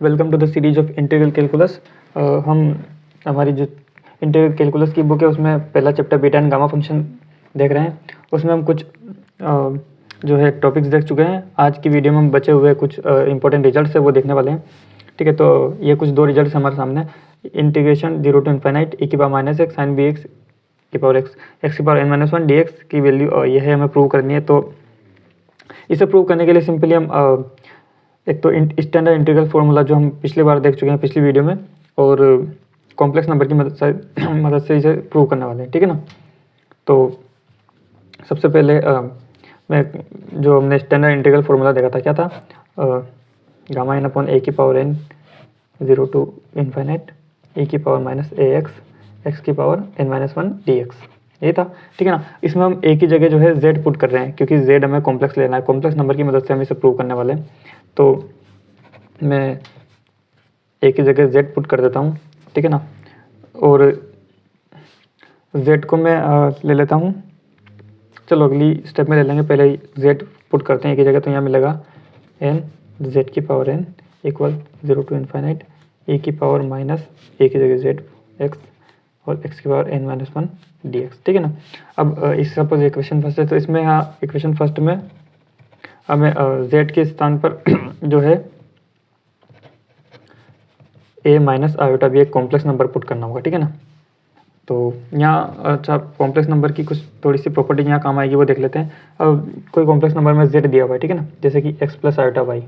Welcome to the series of integral calculus. हम हमारी जो इंटीग्रल कैलकुलस की बुक है उसमें पहला chapter beta and gamma function देख रहे हैं। उसमें हम कुछ जो है टॉपिक्स देख चुके हैं। आज की वीडियो में हम बचे हुए कुछ इंपॉर्टेंट रिजल्ट्स है वो देखने वाले हैं। ठीक है, तो ये कुछ दो रिजल्ट्स हमारे सामने। इंटीग्रेशन 0 to इन्फाइनाइट e की power minus x sine b x की पावर एक्स की पावर n-1 dx की वैल्यू ये है, हमें प्रूव करनी है। तो इसे प्रूव करने के लिए सिंपली हम एक तो स्टैंडर्ड इंटीग्रल फॉर्मूला जो हम पिछली बार देख चुके हैं पिछली वीडियो में, और कॉम्प्लेक्स नंबर की मदद से इसे प्रूव करने वाले हैं। ठीक है ना। तो सबसे पहले मैं जो हमने स्टैंडर्ड इंटीग्रल फॉर्मूला देखा था क्या था, गामा एन अपॉन ए की power n 0 to infinite e की पावर माइनस ए एक्स की पावर n-1 dx, ये था। ठीक है ना। इसमें हम a की जगह जो है z पुट कर रहे हैं क्योंकि z हमें कॉम्प्लेक्स लेना है। कॉम्प्लेक्स नंबर की मदद से हम इसे प्रूव करने वाले हैं। तो मैं a की जगह z पुट कर देता हूँ। ठीक है ना। और z को मैं ले लेता हूँ। चलो अगली स्टेप में ले लेंगे, पहले z पुट करते हैं a की जगह। तो यहाँ मिलेगा n z की power n equal 0 to infinite e की पावर माइनस a की जगह z x और x की पावर n-1 dx। ठीक है ना। अब इस सपोज इक्वेशन फर्स्ट है, तो इसमें यहाँ इक्वेशन फर्स्ट में हमें z के स्थान पर जो है a माइनस आयोटा भी एक कॉम्प्लेक्स नंबर पुट करना होगा। ठीक है ना। तो यहाँ अच्छा कॉम्प्लेक्स नंबर की कुछ थोड़ी सी प्रॉपर्टी यहाँ काम आएगी वो देख लेते हैं। अब कोई कॉम्प्लेक्स नंबर में z दिया हुआ है, ठीक है ना, जैसे कि x प्लस आयोटा y,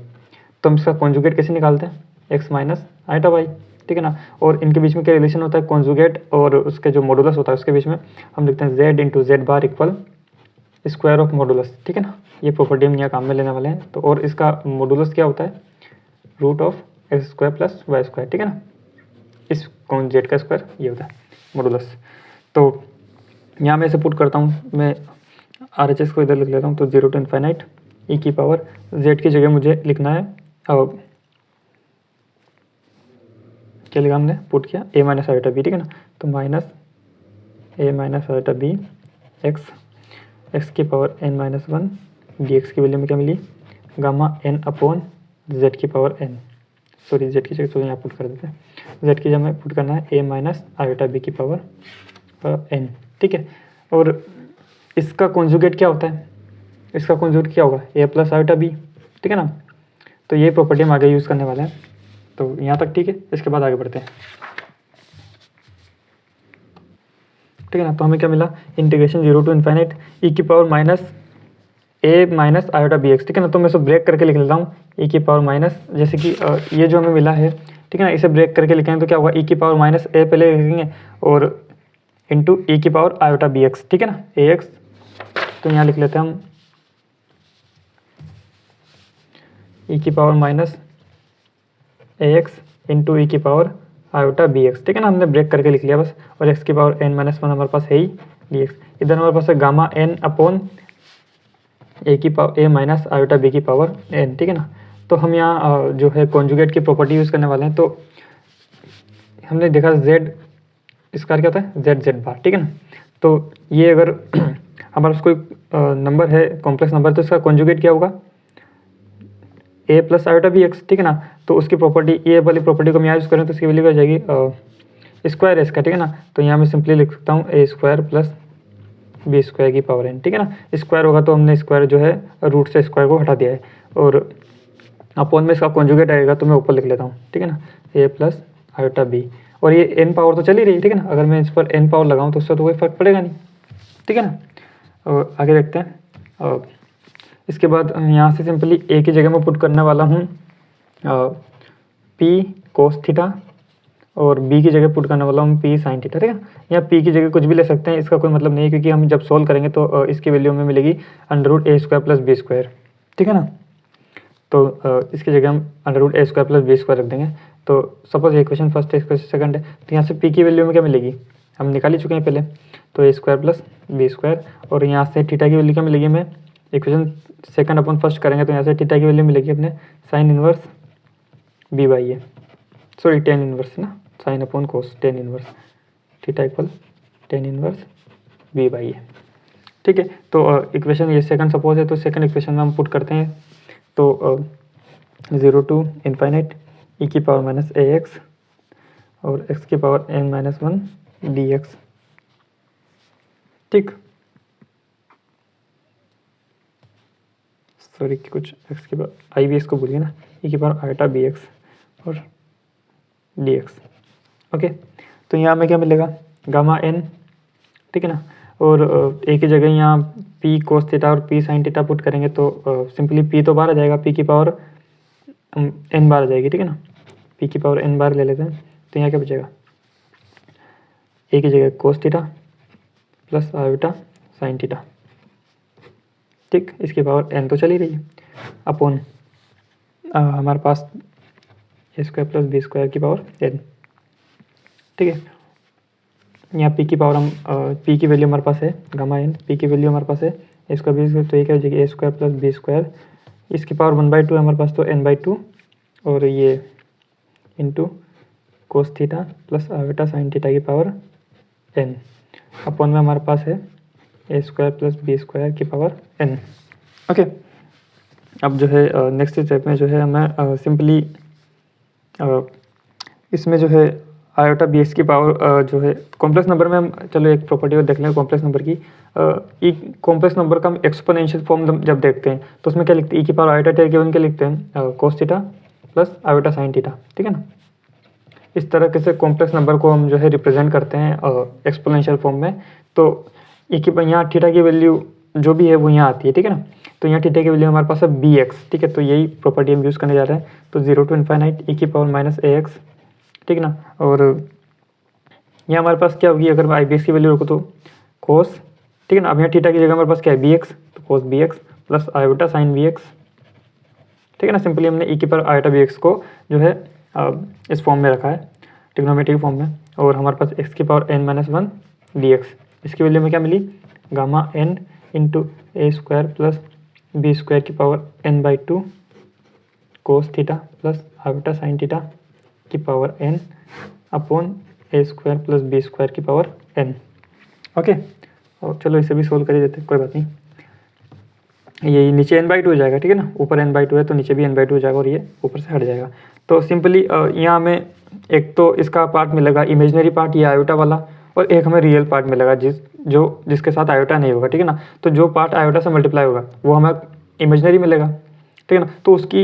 तो हम इसका कॉन्जुगेट कैसे निकालते हैं, x माइनस आयोटा y। ठीक है ना। और इनके बीच में क्या रिलेशन होता है, कॉन्जुगेट और उसके जो मॉडुलस होता है उसके बीच में हम लिखते हैं z into Z bar equal square of modulus. ठीक है ना। ये प्रॉपर्टी हम यहाँ काम में लेने वाले हैं। तो और इसका मॉडुलस क्या होता है, root of x square plus y square. ठीक है ना। इस कौन जेड का स्क्वायर ये होता है मॉडुलस। तो यहाँ मैं इसे पुट करता हूँ, मैं आर एच एस को इधर लिख लेता हूँ। तो 0 to इन्फाइनाइट ई की पावर जेड की जगह मुझे लिखना है, अब क्या लिखा हमने, पुट किया ए माइनस आयोटा बी। ठीक है ना। तो माइनस ए माइनस आयोटा बी एक्स की पावर n-1 dx की वैल्यू में क्या मिली, गामा n अपॉन जेड की पावर n, सॉरी जेड की जगह तो यहाँ पुट कर देते हैं, जेड की जगह पुट करना है ए माइनस आयोटा बी की पावर n। ठीक है। और इसका कॉन्जुगेट क्या होता है, इसका कॉन्जुगेट क्या होगा, ए प्लस आयोटा बी। ठीक है ना। तो ये प्रॉपर्टी हम आगे यूज़ करने वाले हैं। तो यहाँ तक ठीक है, इसके बाद आगे बढ़ते हैं। ठीक है ना। तो हमें क्या मिला, इंटीग्रेशन 0 to इन्फाइनाइट ई की पावर माइनस ए माइनस आयोटा बी एक्स। ठीक है ना। तो मैं इसे ब्रेक करके लिख लेता हूँ, ई की पावर माइनस, जैसे कि ये जो हमें मिला है, ठीक है ना, इसे ब्रेक करके लिखेंगे तो क्या होगा, ई की पावर माइनस ए पहले लिखेंगे और इंटू ई की पावर आयोटा बी एक्स। ठीक है ना, ए एक्स। तो यहाँ लिख लेते हैं हम ई की power minus a x into ई की पावर आयोटा बी एक्स। ठीक है ना। हमने ब्रेक करके लिख लिया बस। और एक्स की पावर n-1 हमारे पास है ही डी एक्स। इधर हमारे पास है गामा n अपॉन ए की पावर ए माइनस आयोटा बी की पावर n। ठीक है ना। तो हम यहाँ जो है कॉन्जुगेट की प्रॉपर्टी यूज़ करने वाले हैं। तो हमने देखा z इसका क्या होता है, जेड जेड बार। ठीक है ना। तो ये अगर हमारे पास कोई नंबर है कॉम्प्लेक्स नंबर, तो इसका कॉन्जुगेट क्या होगा, ए प्लस आयोटा बी एक्स। ठीक है ना। तो उसकी प्रॉपर्टी, ये वाली प्रॉपर्टी को हम यहाँ यूज़ करें तो इसकी वैल्यू क्या हो जाएगी, स्क्वायर है इसका। ठीक है ना। तो यहाँ मैं सिंपली लिख सकता हूँ ए स्क्वायर प्लस बी स्क्वायर की पावर n। ठीक है ना। स्क्वायर होगा तो हमने स्क्वायर जो है रूट से स्क्वायर को हटा दिया है, और अपॉन में इसका कॉन्जुगेट आएगा तो मैं ऊपर लिख लेता हूँ। ठीक है ना, ए प्लस आयोटा बी। और ये n पावर तो चल ही रही है। ठीक है ना। अगर मैं इस पर n पावर लगाऊँ तो उससे तो कोई फर्क पड़ेगा नहीं। ठीक है ना। और आगे देखते हैं। इसके बाद यहाँ से सिंपली a की जगह मैं पुट करने वाला हूँ p कोस थीटा, और b की जगह पुट करने वाला हूँ p साइन थीटा। ठीक है। यहाँ p की जगह कुछ भी ले सकते हैं, इसका कोई मतलब नहीं है, क्योंकि हम जब सोल्व करेंगे तो इसकी वैल्यू हमें मिलेगी √a square plus b square. ठीक है ना। तो इसकी जगह हम √a square plus b square रख देंगे। तो सपोज इक्वेशन फर्स्ट है, इक्वेशन सेकंड है, तो यहाँ से p की वैल्यू में क्या मिलेगी, हम निकाल ही चुके हैं पहले, तो a square plus b square. और यहाँ से थीटा की वैल्यू क्या मिलेगी, हमें इक्वेशन सेकंड अपन फर्स्ट करेंगे तो यहाँ से थीटा की वैल्यू मिलेगी अपने sine inverse b by a, sorry tan inverse ना, sine upon cos tan inverse theta equal tan inverse b by a. ठीक है। तो इक्वेशन ये सेकंड सपोज है, तो सेकंड इक्वेशन में हम पुट करते हैं। तो 0 to इन्फाइनाइट ई की पावर माइनस ए एक्स और एक्स की power n minus one d x. ठीक, सॉरी कुछ एक्स की पावर आई बी एक्स को भूलिए ना, ई की पावर आईटा बी एक्स और डी एक्स। ओके, तो यहाँ में क्या मिलेगा, गामा एन, ठीक है ना, और ए की जगह यहाँ पी कोस थीटा और पी साइन थीटा पुट करेंगे तो सिंपली पी तो बाहर आ जाएगा, पी की पावर एन बार आ जाएगी, ठीक है ना, पी की पावर एन बार ले लेते हैं। तो यहाँ क्या बचेगा, ए की जगह कोस theta plus iota sine theta, ठीक, इसकी पावर एन तो चली रही है, अपॉन हमारे पास ए स्क्वायर प्लस बी स्क्वायर की पावर एन। ठीक है, यहाँ पी की पावर हम पी की वैल्यू हमारे पास है गामा एन, पी की वैल्यू हमारे पास है ए स्क्वायर बी स्क्वायर, तो ये क्या हो जाएगी ए स्क्वायर प्लस बी स्क्वायर, इसकी पावर 1/2 है हमारे पास तो n/2, और ये into cos theta plus iota sine theta की पावर n, अपॉन में हमारे पास है ए स्क्वायर प्लस बी स्क्वायर की पावर n। ओके, अब जो है नेक्स्ट स्टेप में जो है हमें सिंपली इसमें जो है आयोटा बी एक्स की पावर जो है कॉम्प्लेक्स नंबर में हम चलो एक प्रॉपर्टी को देख लें कॉम्प्लेक्स नंबर की। ई कॉम्प्लेक्स नंबर का हम एक्सपोनेंशियल फॉर्म जब देखते हैं तो उसमें क्या लिखते हैं, ई की पावर आयोटा टेर के लिखते हैं कोस theta plus iota sine theta, ठीक है ना। इस तरह से कॉम्प्लेक्स नंबर को हम जो है रिप्रेजेंट करते हैं एक्सपोनेंशियल फॉर्म में। तो ई की यहाँ थीटा की वैल्यू जो भी है वो यहाँ आती है, ठीक है ना। तो यहाँ थीटा की वैल्यू हमारे पास है बी एक्स, ठीक है, तो यही प्रॉपर्टी हम यूज़ करने जा रहे हैं। तो 0 to इन्फाइनाइट ई की पावर माइनस ए एक्स, ठीक है ना, और यहाँ हमारे पास क्या होगी, अगर मैं आई बी एक्स की वैल्यू रखूँ तो कोस, ठीक है ना। अब यहाँ थीटा की जगह हमारे पास क्या है बी एक्स, तो cos b x plus iota sine b x, ठीक है ना। सिंपली हमने ई की पावर आयोटा बी एक्स को जो है इस फॉर्म में रखा है, ट्रिग्नोमेट्रिक फॉर्म में, और हमारे पास एक्स की power n minus one d x, इसकी वैल्यू में क्या मिली gamma n into a square plus b square की power n/2 cos theta plus iota sine theta की power n upon a square plus b square की power n। Okay, और चलो इसे भी सोल्व कर ही देते हैं, कोई बात नहीं। ये नीचे n/2 हो जाएगा, ठीक है ना, ऊपर n/2 है तो नीचे भी n/2 हो जाएगा और ये ऊपर से हट जाएगा। तो सिंपली यहाँ हमें एक तो इसका पार्ट मिलेगा इमेजनरी पार्ट, ये आयोटा वाला, और एक हमें रियल पार्ट मिलेगा जिसके साथ आयोटा नहीं होगा, ठीक है ना। तो जो पार्ट आयोटा से मल्टीप्लाई होगा वो हमें इमेजनरी मिलेगा, ठीक है ना। तो उसकी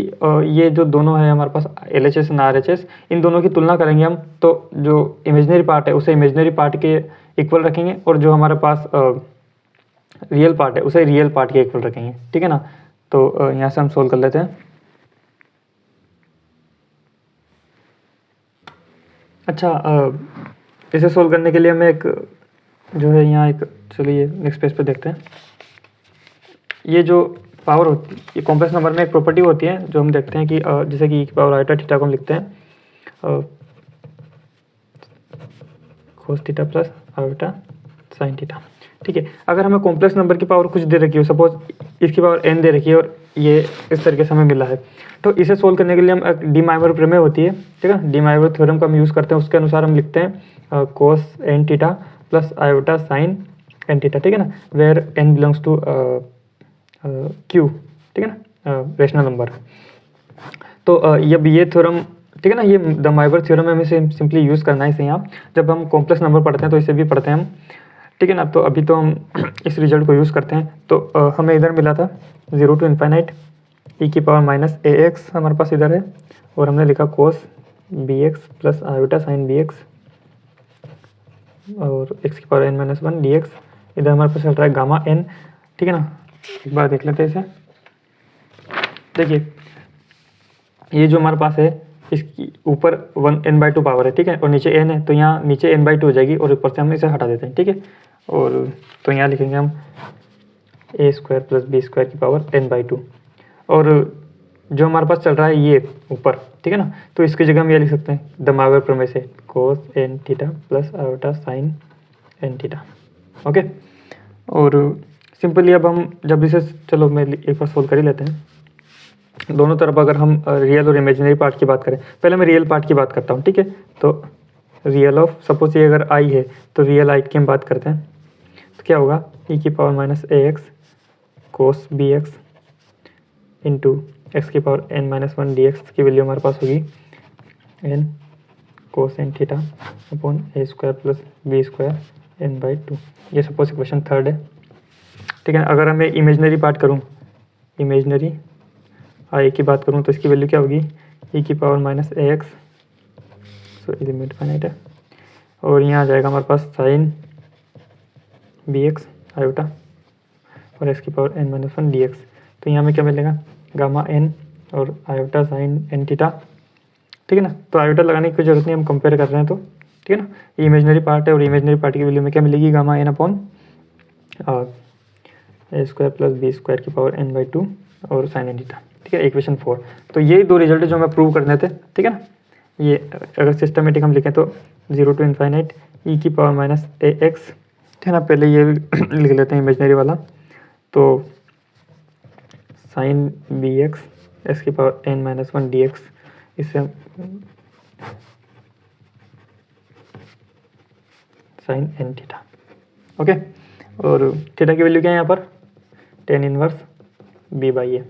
ये जो दोनों है हमारे पास LHS और RHS, इन दोनों की तुलना करेंगे हम, तो जो इमेजनरी पार्ट है उसे इमेजनरी पार्ट के इक्वल रखेंगे और जो हमारे पास रियल पार्ट है उसे रियल पार्ट के इक्वल रखेंगे, ठीक है ना। तो यहाँ से हम सोल्व कर लेते हैं। अच्छा, इसे सोल्व करने के लिए हमें एक जो है यहाँ एक, चलिए नेक्स्ट पेज पे देखते हैं। ये जो पावर होती है, ये कॉम्प्लेक्स नंबर में एक प्रॉपर्टी होती है जो हम देखते हैं कि जैसे कि पावर आयोटा थीटा को हम लिखते हैं कोस theta plus iota sine theta, ठीक है। अगर हमें कॉम्प्लेक्स नंबर की पावर कुछ दे रखी हो, सपोज इसकी पावर n दे रखी है और ये इस तरीके से हमें मिला है, तो इसे सोल्व करने के लिए हम एक डी माइवर प्रमेय होती है, ठीक है, डी माइवर थ्योरम का हम यूज़ करते हैं। उसके अनुसार हम लिखते हैं cos n theta plus iota sine n theta, ठीक है ना, where n belongs to Q, ठीक है ना, रेशनल नंबर। तो अब ये थ्योरम, ठीक है ना, ये द माइवर थ्योरम में हमें सिंपली यूज़ करना है इसे यहाँ जब हम कॉम्प्लेक्स नंबर पढ़ते हैं, तो इसे भी पढ़ते हैं हम, ठीक है ना। तो अभी तो हम इस रिजल्ट को यूज़ करते हैं। तो हमें इधर मिला था 0 to इन्फाइनाइट ई की पावर माइनस ए एक्स हमारे पास इधर है, और हमने लिखा cos b x plus iota sine b x और एक्स की power n minus one d x. इधर हमारे पास चल रहा है गामा एन, ठीक है ना। एक बार देख लेते हैं इसे, देखिए ये जो हमारे पास है इसकी ऊपर 1n/2 पावर है, ठीक है, और नीचे n है, तो यहाँ नीचे n/2 हो जाएगी और ऊपर से हम इसे हटा देते हैं, ठीक है। और तो यहाँ लिखेंगे हम ए स्क्वायर प्लस बी स्क्वायर की पावर n/2, और जो हमारे पास चल रहा है ये ऊपर, ठीक है ना, तो इसकी जगह हम ये लिख सकते हैं द माइवर प्रमेय से cos n theta plus iota sine n theta. Okay, और सिंपली अब हम जब इसे, चलो मैं एक बार सोल्व कर ही लेते हैं दोनों तरफ। अगर हम रियल और इमेजिनरी पार्ट की बात करें, पहले मैं रियल पार्ट की बात करता हूँ, ठीक है। तो रियल ऑफ, सपोज ये अगर आई है तो रियल आई की हम बात करते हैं, तो क्या होगा ई की power minus a x cos b x into x की power n minus one d x की वैल्यू हमारे पास होगी n cos n theta upon a square plus b square n by 2। ये सपोज इक्वेशन थर्ड है, ठीक है। अगर मैं इमेजनरी पार्ट करूँ, इमेजनरी आई की बात करूँ तो इसकी वैल्यू क्या होगी, ई की power minus a x, so limit finite है, और यहाँ आ जाएगा हमारे पास साइन बी एक्स आयोटा और एक्स की power n minus 1 d x. तो यहाँ में क्या मिलेगा, गामा एन और आयोटा साइन एन थीटा, ठीक है ना। तो आयोटा लगाने की कोई जरूरत नहीं, हम कंपेयर कर रहे हैं तो, ठीक है ना। ये इमेजनरी पार्ट है और इमेजनरी पार्ट की वैल्यू में क्या मिलेगी, gamma N upon a square plus b square की पावर एन बाई 2 और साइन एन थीटा, ठीक है, इक्वेशन 4। तो ये दो रिजल्ट जो हमें प्रूव करने थे, ठीक है ना। ये अगर सिस्टमेटिक हम लिखें तो 0 to इन्फाइनाइट ई की पावर माइनस ए एक्स, ठीक है ना। पहले ये लिख लेते हैं इमेजनरी वाला, तो साइन बी एक्स एक्स की power n minus 1 d x, इससे साइन एन थीटा, ओके। और थीटा की वैल्यू क्या है यहाँ पर, tan inverse b by a.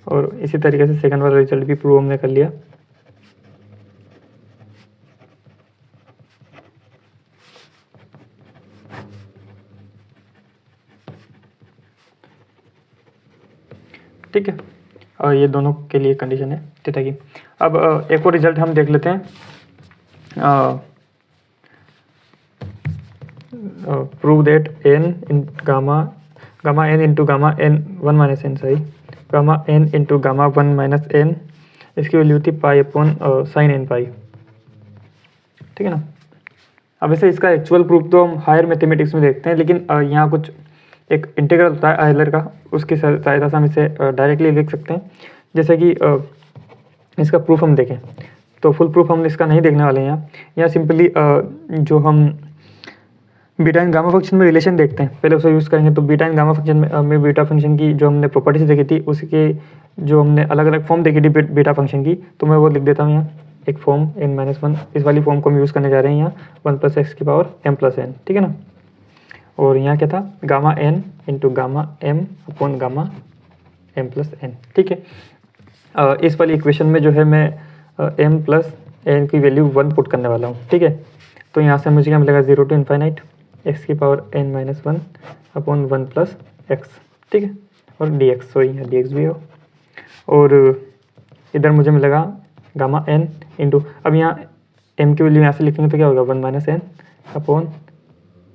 और इसी तरीके से सेकंड वाला रिजल्ट भी प्रूव हमने कर लिया। ठीक है, और ये दोनों के लिए कंडीशन है थीटा की। अब एक और रिजल्ट हम देख लेते हैं, prove that n in gamma n into gamma n 1 minus n, सही, gamma n into gamma 1 minus n, इसकी वैल्यू थी pi upon sine n pi, ठीक है ना। अब वैसे इसका एक्चुअल प्रूफ तो हम हायर मैथमेटिक्स में देखते हैं, लेकिन यहाँ कुछ एक इंटीग्रल होता है आयलर का, उसकी सहायता से हम इसे डायरेक्टली लिख सकते हैं। जैसे कि इसका प्रूफ हम देखें तो फुल प्रूफ हम इसका नहीं देखने वाले हैं। यहाँ सिंपली जो हम बीटा एंड गामा फंक्शन में रिलेशन देखते हैं, पहले उसे यूज़ करेंगे। तो बीटा एंड गामा फंक्शन में बीटा फंक्शन की जो हमने प्रॉपर्टीज देखी थी, उसके जो हमने अलग अलग फॉर्म देखी थी बीटा फंक्शन की, तो मैं वो लिख देता हूँ यहाँ, एक फॉर्म n-1, इस वाली फॉर्म को हम यूज़ करने जा रहे हैं यहाँ 1 प्लस एक्स की पावर m प्लस n, ठीक है ना। और यहाँ क्या था, gamma n into gamma m upon gamma m plus n, ठीक है। इस वाली इक्वेशन में जो है मैं m प्लस n की वैल्यू 1 पुट करने वाला हूँ, ठीक है। तो यहाँ से मुझे क्या मिलेगा, 0 to इन्फाइनाइट एक्स की power n minus 1 upon 1 plus x, ठीक है, और डी एक्स, सॉरी यहाँ डी एक्स भी हो। और इधर मुझे मिलेगा गामा n इंटू, अब यहाँ m की वैल्यू यहाँ से लिखेंगे तो क्या होगा, 1 माइनस n अपॉन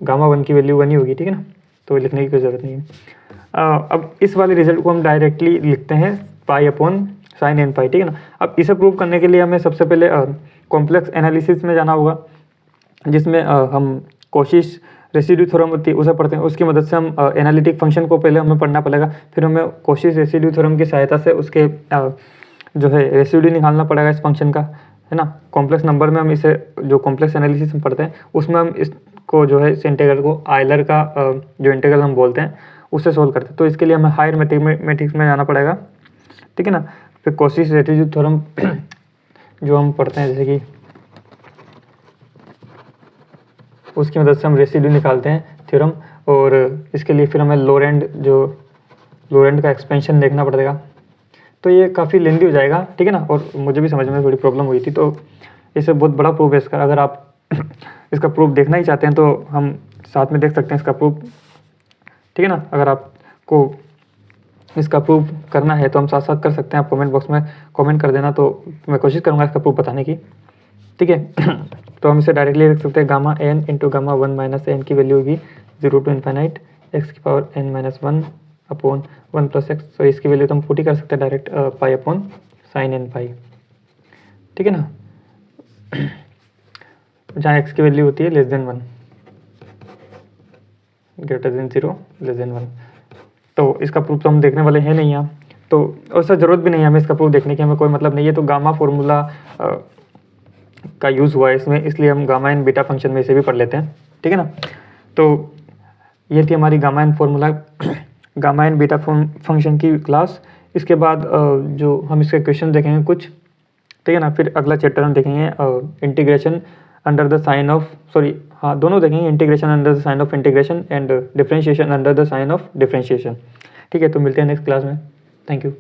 गामा 1 की वैल्यू 1 ही होगी, ठीक है ना, तो लिखने की कोई ज़रूरत नहीं है। अब इस वाले रिजल्ट को हम डायरेक्टली लिखते हैं पाई अपॉन साइन एन पाई, ठीक है ना। अब इसे प्रूव करने के लिए हमें सबसे पहले कॉम्प्लेक्स एनालिसिस में जाना होगा, जिसमें हम कोशिश रेसिड्यू थ्योरम होती है उसे पढ़ते हैं। उसकी मदद से हम एनालिटिक फंक्शन को पहले हमें पढ़ना पड़ेगा, फिर हमें कोशिश रेसिड्यू थ्योरम की सहायता से उसके जो है रेसिड्यू निकालना पड़ेगा इस फंक्शन का, है ना। कॉम्प्लेक्स नंबर में हम इसे जो कॉम्प्लेक्स एनालिसिस में पढ़ते हैं उसमें हम इसको जो है इस इंटीग्रल को आयलर का जो इंटीग्रल हम बोलते हैं उससे सोल्व करते हैं। तो इसके लिए हमें हायर मैथमेटिक्स में जाना पड़ेगा, ठीक है ना। फिर कोशिश रेसिड्यू थ्योरम जो हम पढ़ते हैं, जैसे कि उसकी मदद से हम रेसिड्यू निकालते हैं थ्योरम, और इसके लिए फिर हमें लोरेंट का एक्सपेंशन देखना पड़ेगा। तो ये काफ़ी लेंदी हो जाएगा, ठीक है ना, और मुझे भी समझ में थोड़ी प्रॉब्लम हुई थी। तो इसे बहुत बड़ा प्रूफ है इसका, अगर आप इसका प्रूफ देखना ही चाहते हैं तो हम साथ में देख सकते हैं इसका प्रूफ, ठीक है ना। अगर आपको इसका प्रूफ करना है तो हम साथ साथ कर सकते हैं, आप कमेंट बॉक्स में कमेंट कर देना, तो मैं कोशिश करूँगा इसका प्रूफ बताने की, ठीक है। तो हम इसे डायरेक्टली लिख सकते हैं, gamma n into gamma 1 minus n की वैल्यू होगी 0 to इन्फाइनाइट एक्स की power n minus 1 upon 1 plus x. तो इसकी वैल्यू तो हम पुट ही कर सकते हैं direct, pi upon sine n pi, ठीक है ना, जहाँ एक्स की वैल्यू होती है less than 1, greater than 0, less than 1। तो इसका प्रूफ तो हम देखने वाले हैं नहीं यहाँ, तो ऐसा ज़रूरत भी नहीं है हमें इसका प्रूफ देखने की, हमें कोई मतलब नहीं है। तो गामा फॉर्मूला का यूज़ हुआ है इसमें, इसलिए हम गामा एन बीटा फंक्शन में इसे भी पढ़ लेते हैं, ठीक है ना। तो ये थी हमारी gamma n formula, gamma n beta function की क्लास। इसके बाद जो हम इसके क्वेश्चन देखेंगे कुछ, ठीक है ना। फिर अगला चैप्टर हम देखेंगे integration under the sine of, sorry हाँ दोनों देखेंगे, integration under the sine of integration and differentiation under the sine of differentiation, ठीक है। तो मिलते हैं नेक्स्ट क्लास में, थैंक यू।